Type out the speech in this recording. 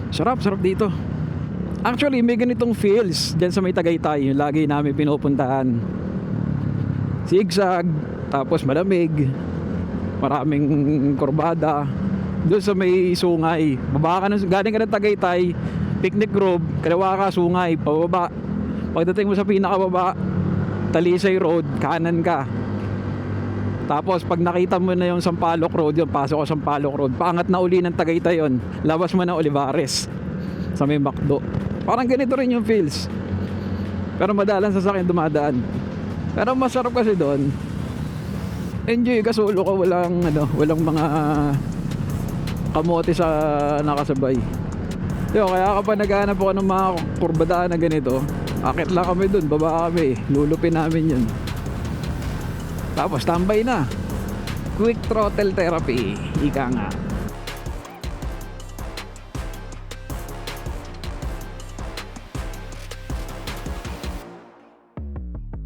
Sarap dito. Actually, may ganitong feels dyan sa may Tagaytay, yung lagi namin pinupuntahan. Zigzag, tapos malamig, maraming kurbada. Doon sa may Sungay, baba ka galing ka ng Tagaytay, Picnic Grove, kaliwa ka Sungay, pababa. Pagdating mo sa pinakababa, Talisay Road, kanan ka. Tapos pag nakita mo na yung Sampaloc Road, yung pasok ko Sampaloc Road, paangat na uli ng Tagaytay yon, labas mo na Olivares sa may Macdo. Parang ganito rin yung feels, pero madalang sasakyan dumadaan. Pero masarap kasi doon, enjoy ka solo ka, walang mga kamote sa nakasabay. Kaya kapag naghahanap ako ng mga kurbadaan na ganito, akit lang kami doon, baba kami, lulupin namin yun. Tapos tambay na. Quick throttle therapy, ika nga.